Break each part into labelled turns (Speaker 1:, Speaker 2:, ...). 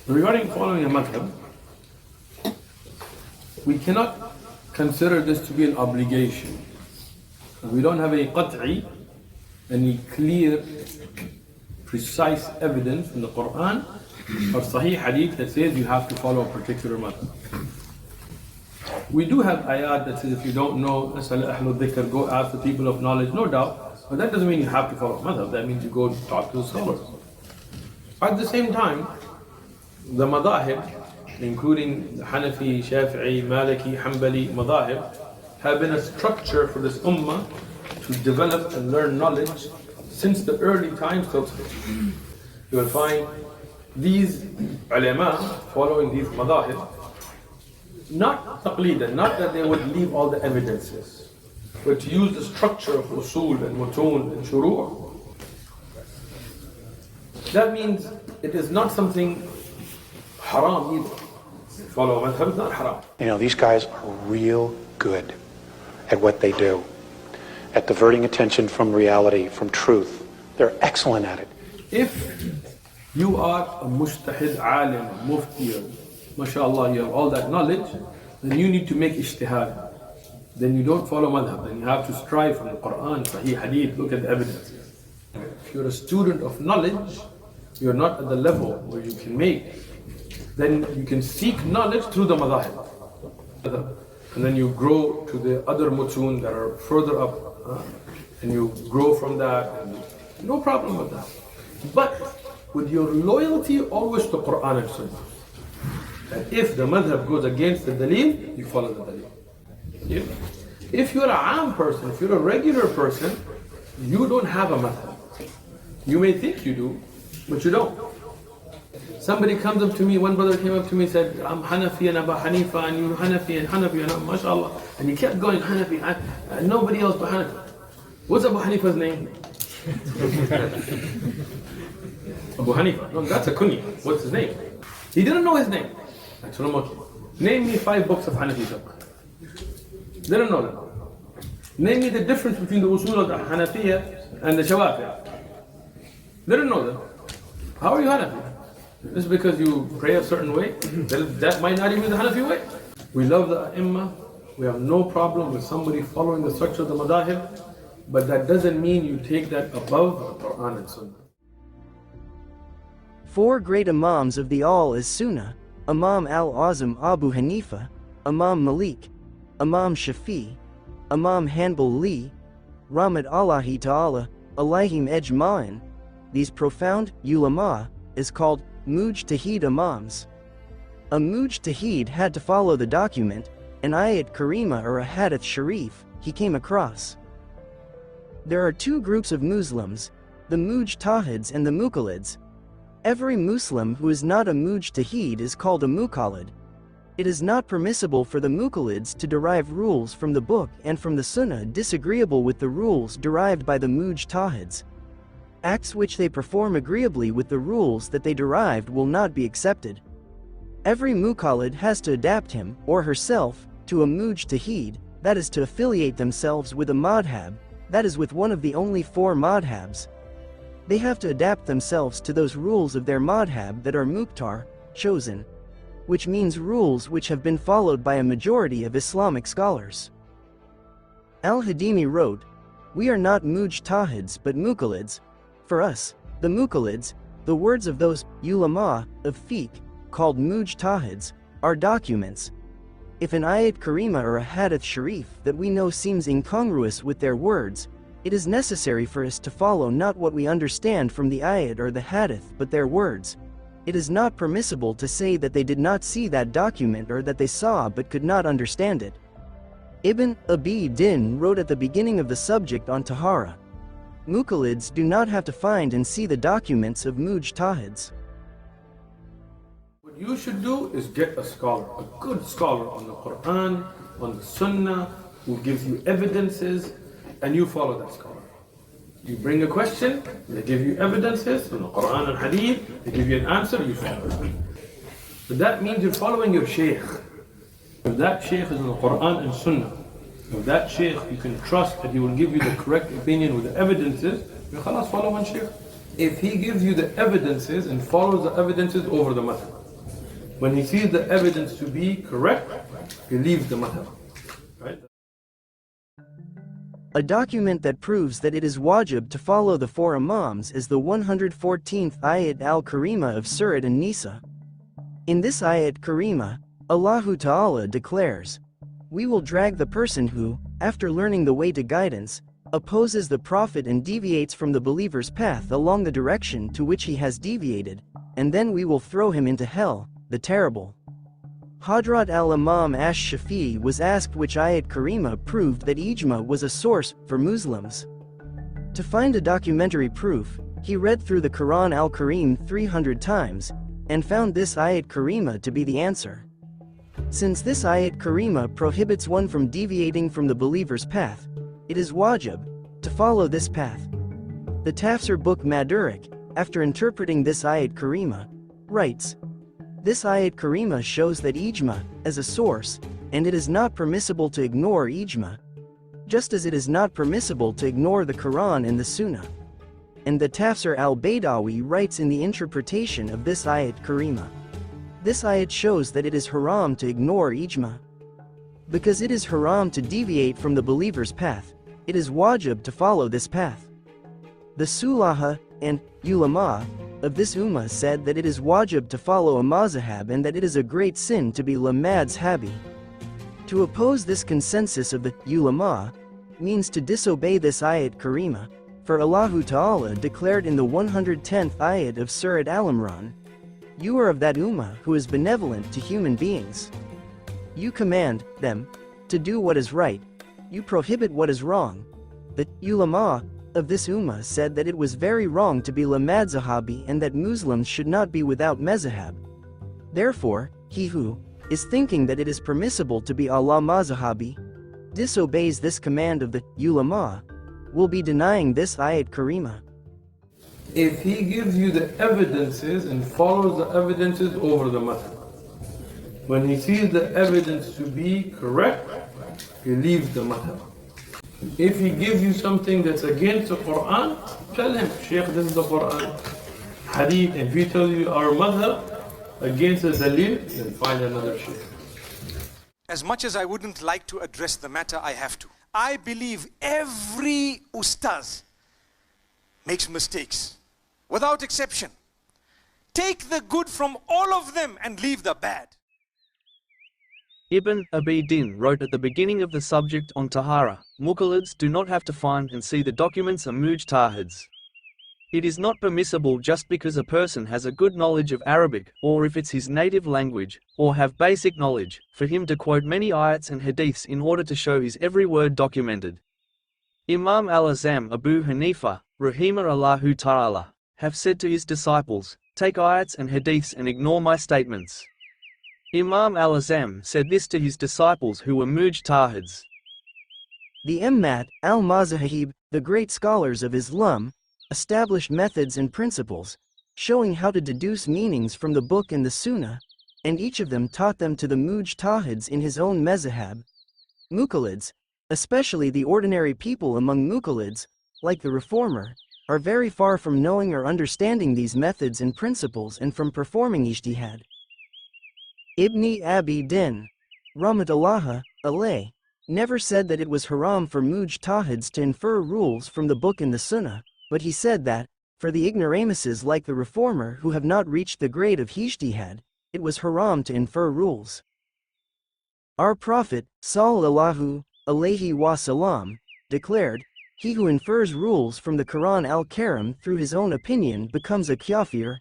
Speaker 1: Regarding following a madhhab, we cannot consider this to be an obligation. We don't have any qat'i, any clear, precise evidence in the Quran or Sahih Hadith that says you have to follow a particular madhhab. We do have ayat that says if you don't know, as'al ahlul dhikr, go ask the people of knowledge, no doubt. But that doesn't mean you have to follow madhhab. That means you go talk to the scholars. At the same time, the madhahib, including the Hanafi, Shafi'i, Maliki, Hanbali madhahib, have been a structure for this ummah to develop and learn knowledge since the early times till today. You will find these ulama following these madhahib, not taqleedan, not that they would leave all the evidences, but to use the structure of usul and mutun and shuru'. That means it is not something haram either. Follow a madhhab is not haram.
Speaker 2: You know, these guys are real good at what they do, at diverting attention from reality, from truth. They're excellent at it.
Speaker 1: If you are a mujtahid, alim, mufti, mashallah, you have all that knowledge, then you need to make ijtihad. Then you don't follow madhhab, then you have to strive from the Quran, Sahih Hadith, look at the evidence. If you're a student of knowledge, you're not at the level where you can make, then you can seek knowledge through the madhahib. And then you grow to the other mutun that are further up, and you grow from that, and no problem with that. But with your loyalty always to Quran and Sunnah. That if the madhab goes against the daleel, you follow the daleel. Yeah. If you're a aam person, if you're a regular person, you don't have a madhab. You may think you do, but you don't. Somebody comes up to me, one brother came up to me and said, I'm Hanafi and Abu Hanifa, and you Hanafi and Hanafi, and mashallah. And he kept going, Hanafi, and nobody else but Hanafi. What's Abu Hanifa's name? Abu Hanifa. No, that's a kunya. What's his name? He didn't know his name. I told him, okay, name me 5 books of Hanafi fiqh. Didn't know that. Name me the difference between the usul of the Hanafiya and the Shawafiya. Didn't know that. How are you Hanafi? Just because you pray a certain way, that might not even be the Hanafi way. We love the A'immah. We have no problem with somebody following the structure of the madahib, but that doesn't mean you take that above the Quran and Sunnah.
Speaker 3: 4 great Imams of the Ahl-i Sunnah: Imam al-Azam Abu Hanifa, Imam Malik, Imam Shafi, Imam Hanbali, Rahmatullahi Ta'ala Alayhim Ejma'in. These profound ulama is called Mujtahid Imams. A Mujtahid had to follow the document, an ayat karima or a hadith sharif, he came across. There are 2 groups of Muslims, the Mujtahids and the Muqallids. Every Muslim who is not a Mujtahid is called a Muqallid. It is not permissible for the Muqallids to derive rules from the book and from the Sunnah disagreeable with the rules derived by the Mujtahids. Acts which they perform agreeably with the rules that they derived will not be accepted. Every Muqallid has to adapt him or herself to a Mujtahid, that is to affiliate themselves with a madhhab, that is with one of the only 4 madhabs. They have to adapt themselves to those rules of their madhhab that are muqtar, chosen, which means rules which have been followed by a majority of Islamic scholars. Al-Hadimi wrote, "We are not Mujtahids but Muqallids." For us, the Muqallids, the words of those ulama of fiqh called Mujtahids, are documents. If an ayat karima or a hadith sharif that we know seems incongruous with their words, it is necessary for us to follow not what we understand from the ayat or the hadith but their words. It is not permissible to say that they did not see that document or that they saw but could not understand it. Ibn Abi Din wrote at the beginning of the subject on Tahara, Muqallids do not have to find and see the documents of Mujtahids.
Speaker 1: What you should do is get a scholar, a good scholar on the Quran, on the Sunnah, who gives you evidences, and you follow that scholar. You bring a question, they give you evidences from the Quran and Hadith, they give you an answer, you follow it. But that means you're following your shaykh. If that shaykh is in the Quran and Sunnah, if that shaykh you can trust that he will give you the correct opinion with the evidences, you khalas follow one shaykh. If he gives you the evidences and follows the evidences over the madhhab. When he sees the evidence to be correct, he leaves the madhhab. Right?
Speaker 3: A document that proves that it is wajib to follow the four imams is the 114th ayat al-Karima of Surat an-Nisa. In this ayat Karima, Allahu Ta'ala declares, "We will drag the person who, after learning the way to guidance, opposes the Prophet and deviates from the believer's path along the direction to which he has deviated, and then we will throw him into hell, the terrible." Hadrat al-Imam Ash-Shafi'i was asked which ayat Karima proved that ijma was a source for Muslims. To find a documentary proof, he read through the Quran al-Karim 300 times, and found this ayat Karima to be the answer. Since this ayat Karima prohibits one from deviating from the believer's path, it is wajib to follow this path. The Tafsir book Madarik, after interpreting this ayat Karima, writes, "This ayat Karima shows that ijma is a source, and it is not permissible to ignore ijma, just as it is not permissible to ignore the Quran and the Sunnah." And the Tafsir al-Baydawi writes in the interpretation of this ayat Karima, "This ayat shows that it is haram to ignore ijma. Because it is haram to deviate from the believer's path, it is wajib to follow this path." The Sulaha and ulama of this ummah said that it is wajib to follow a madhhab and that it is a great sin to be madhhabi. To oppose this consensus of the ulama means to disobey this ayat Karima, for Allahu Ta'ala declared in the 110th ayat of Surat Al-Imran, "You are of that ummah who is benevolent to human beings. You command them to do what is right, you prohibit what is wrong." The ulama of this ummah said that it was very wrong to be madhhabi and that Muslims should not be without mazhab. Therefore, he who is thinking that it is permissible to be madhhabi disobeys this command of the ulama will be denying this ayat Karima.
Speaker 1: If he gives you the evidences and follows the evidences over the madhhab, when he sees the evidence to be correct, he leaves the madhhab. If he gives you something that's against the Quran, tell him, "Shaykh, this is the Quran, Hadith." If he tells you our madhhab against the dalil, then find another shaykh.
Speaker 4: As much as I wouldn't like to address the matter, I have to. I believe every ustaz makes mistakes, without exception. Take the good from all of them and leave the bad.
Speaker 5: Ibn Abi Din wrote at the beginning of the subject on Tahara, Muqallids do not have to find and see the documents of mujtahids. It is not permissible just because a person has a good knowledge of Arabic, or if it's his native language, or have basic knowledge, for him to quote many ayats and hadiths in order to show his every word documented. Imam al-Azam Abu Hanifa, rahimahullahu ta'ala, have said to his disciples, "Take ayats and hadiths and ignore my statements." Imam al-Azam said this to his disciples who were mujtahids.
Speaker 3: The Immat al-Mazahib, the great scholars of Islam, established methods and principles, showing how to deduce meanings from the book and the Sunnah, and each of them taught them to the mujtahids in his own mazhab. Muqallids, especially the ordinary people among muqallids, like the reformer, are very far from knowing or understanding these methods and principles and from performing ijtihad. Ibn Abi Din, rahmatullah alayh, never said that it was haram for mujtahids to infer rules from the book and the Sunnah, but he said that, for the ignoramuses like the reformer who have not reached the grade of ijtihad, it was haram to infer rules. Our Prophet, sallallahu alayhi wasallam, declared, "He who infers rules from the Quran al-Karim through his own opinion becomes a kafir."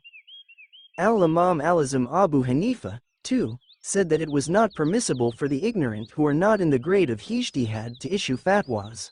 Speaker 3: Al-Imam al-Azam Abu Hanifa, too, said that it was not permissible for the ignorant who are not in the grade of ijtihad to issue fatwas.